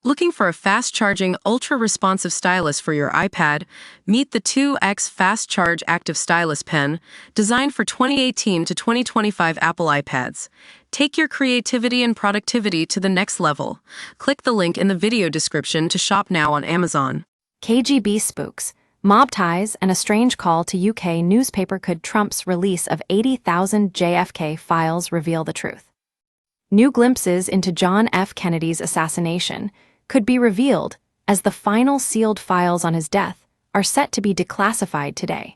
Looking for a fast-charging, ultra-responsive stylus for your iPad? Meet the 2X Fast Charge Active Stylus Pen, designed for 2018 to 2025 Apple iPads. Take your creativity and productivity to the next level. Click the link in the video description to shop now on Amazon. KGB Spooks, mob ties, and a strange call to UK newspaper. Could Trump's release of 80,000 JFK files reveal the truth? New glimpses into John F. Kennedy's assassination could be revealed as the final sealed files on his death are set to be declassified today.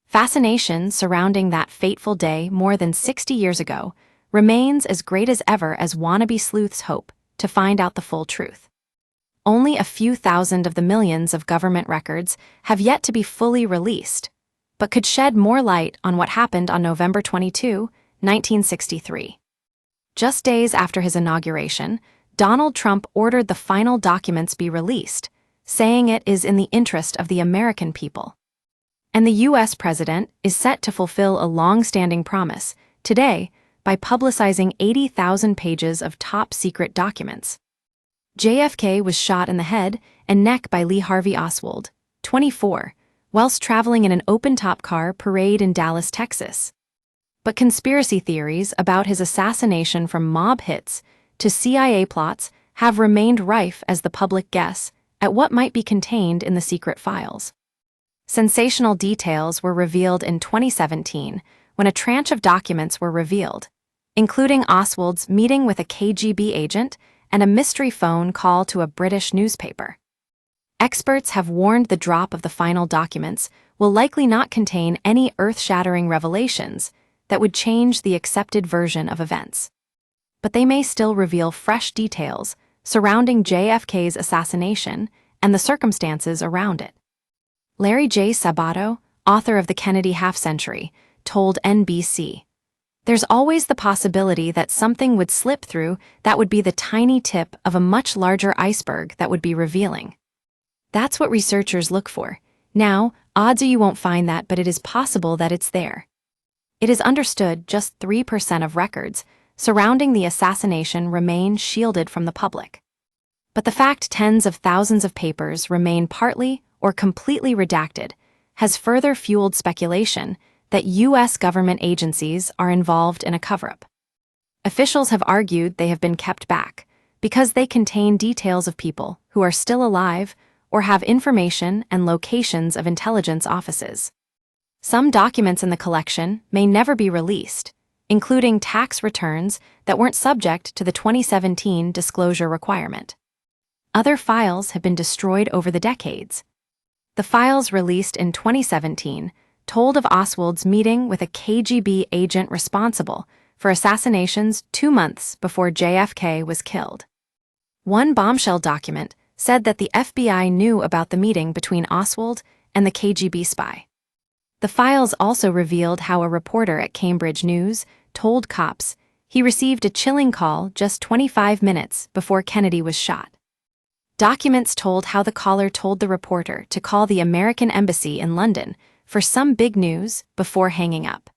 Fascination surrounding that fateful day more than 60 years ago remains as great as ever as wannabe sleuths hope to find out the full truth. Only a few thousand of the millions of government records have yet to be fully released, but could shed more light on what happened on November 22, 1963. Just days after his inauguration, Donald Trump ordered the final documents be released, saying it is in the interest of the American people. And the U.S. president is set to fulfill a long-standing promise today by publicizing 80,000 pages of top-secret documents. JFK was shot in the head and neck by Lee Harvey Oswald, 24, whilst traveling in an open-top car parade in Dallas, Texas. But conspiracy theories about his assassination, from mob hits to CIA plots, have remained rife as the public guess at what might be contained in the secret files. Sensational details were revealed in 2017 when a tranche of documents were revealed, including Oswald's meeting with a KGB agent and a mystery phone call to a British newspaper. Experts have warned the drop of the final documents will likely not contain any earth-shattering revelations that would change the accepted version of events. But they may still reveal fresh details surrounding JFK's assassination and the circumstances around it. Larry J. Sabato, author of The Kennedy Half-Century, told NBC, "There's always the possibility that something would slip through that would be the tiny tip of a much larger iceberg that would be revealing. That's what researchers look for. Now, odds are you won't find that, but it is possible that it's there." It is understood just 3% of records surrounding the assassination remain shielded from the public. But the fact tens of thousands of papers remain partly or completely redacted has further fueled speculation that U.S. government agencies are involved in a cover-up. Officials have argued they have been kept back because they contain details of people who are still alive or have information and locations of intelligence offices. Some documents in the collection may never be released, including tax returns that weren't subject to the 2017 disclosure requirement. Other files have been destroyed over the decades. The files released in 2017 told of Oswald's meeting with a KGB agent responsible for assassinations 2 months before JFK was killed. One bombshell document said that the FBI knew about the meeting between Oswald and the KGB spy. The files also revealed how a reporter at Cambridge News told cops he received a chilling call just 25 minutes before Kennedy was shot. Documents told how the caller told the reporter to call the American Embassy in London for some big news before hanging up.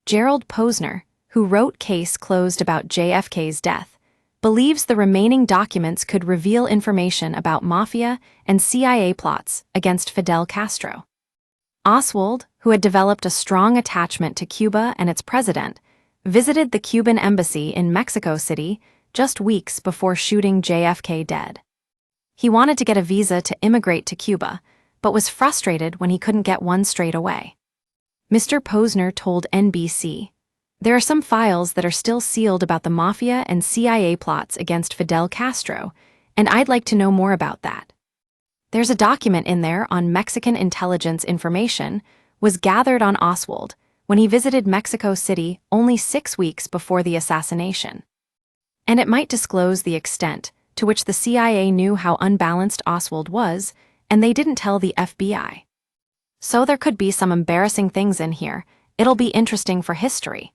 Gerald Posner, who wrote Case Closed about JFK's death, believes the remaining documents could reveal information about mafia and CIA plots against Fidel Castro. Oswald, who had developed a strong attachment to Cuba and its president, visited the Cuban embassy in Mexico City just weeks before shooting JFK dead. He wanted to get a visa to immigrate to Cuba, but was frustrated when he couldn't get one straight away. Mr. Posner told NBC, "There are some files that are still sealed about the mafia and CIA plots against Fidel Castro, and I'd like to know more about that. There's a document in there on Mexican intelligence information was gathered on Oswald when he visited Mexico City only 6 weeks before the assassination. And it might disclose the extent to which the CIA knew how unbalanced Oswald was, and they didn't tell the FBI. So there could be some embarrassing things in here. It'll be interesting for history.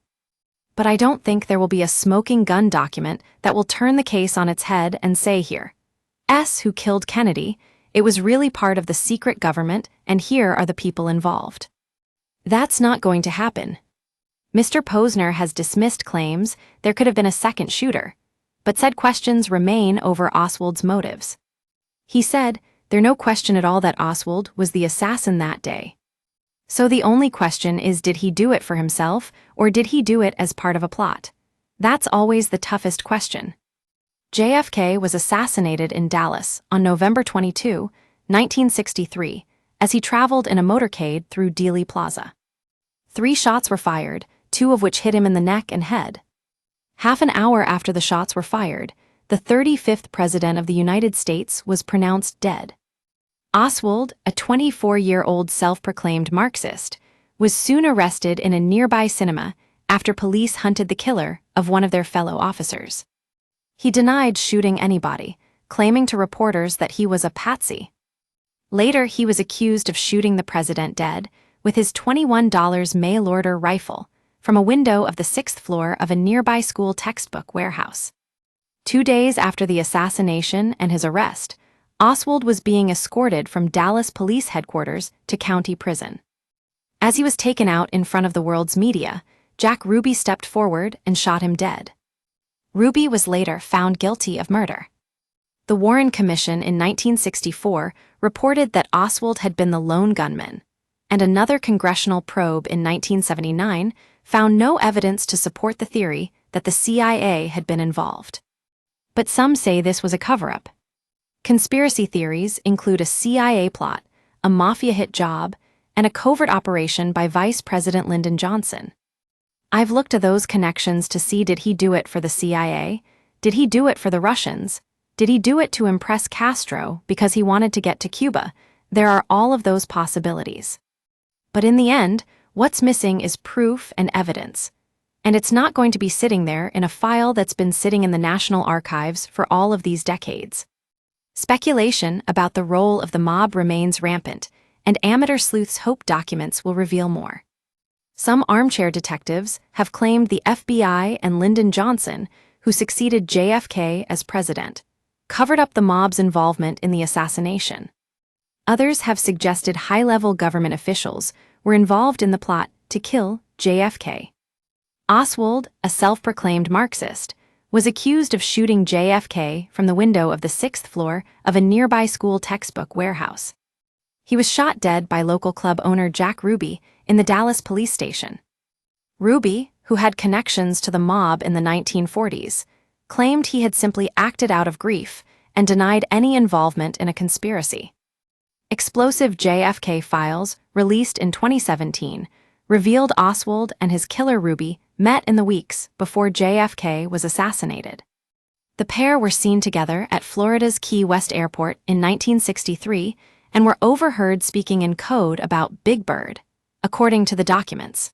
But I don't think there will be a smoking gun document that will turn the case on its head and say here, who killed Kennedy, it was really part of the secret government, and here are the people involved." That's not going to happen. Mr. Posner has dismissed claims there could have been a second shooter. but said questions remain over Oswald's motives. He said, "There's no question at all that Oswald was the assassin that day. So the only question is, did he do it for himself, or did he do it as part of a plot? That's always the toughest question." JFK was assassinated in Dallas on November 22, 1963, as he traveled in a motorcade through Dealey Plaza. 3 shots were fired, 2 of which hit him in the neck and head. Half an hour after the shots were fired, the 35th President of the United States was pronounced dead. Oswald, a 24-year-old self-proclaimed Marxist, was soon arrested in a nearby cinema after police hunted the killer of one of their fellow officers. He denied shooting anybody, claiming to reporters that he was a patsy. Later, he was accused of shooting the president dead with his $21 mail-order rifle from a window of the 6th floor of a nearby school textbook warehouse. 2 days after the assassination and his arrest, Oswald was being escorted from Dallas Police Headquarters to county prison. As he was taken out in front of the world's media, Jack Ruby stepped forward and shot him dead. Ruby was later found guilty of murder. The Warren Commission in 1964 reported that Oswald had been the lone gunman, and another congressional probe in 1979 found no evidence to support the theory that the CIA had been involved. But some say this was a cover-up. Conspiracy theories include a CIA plot, a mafia hit job, and a covert operation by Vice President Lyndon Johnson. I've looked at those connections to see, did he do it for the CIA? Did he do it for the Russians? Did he do it to impress Castro because he wanted to get to Cuba? There are all of those possibilities. But in the end, what's missing is proof and evidence. And it's not going to be sitting there in a file that's been sitting in the National Archives for all of these decades. Speculation about the role of the mob remains rampant, and amateur sleuths hope documents will reveal more. Some armchair detectives have claimed the FBI and Lyndon Johnson, who succeeded JFK as president, covered up the mob's involvement in the assassination. Others have suggested high-level government officials were involved in the plot to kill JFK. Oswald, a self-proclaimed Marxist, was accused of shooting JFK from the window of the 6th floor of a nearby school textbook warehouse. He was shot dead by local club owner Jack Ruby in the Dallas police station. Ruby, who had connections to the mob in the 1940s, claimed he had simply acted out of grief and denied any involvement in a conspiracy. Explosive JFK files, released in 2017, revealed Oswald and his killer Ruby met in the weeks before JFK was assassinated. The pair were seen together at Florida's Key West Airport in 1963 and were overheard speaking in code about Big Bird, according to the documents.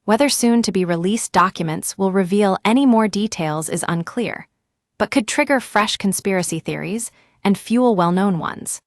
Whether soon-to-be-released documents will reveal any more details is unclear, but could trigger fresh conspiracy theories and fuel well-known ones.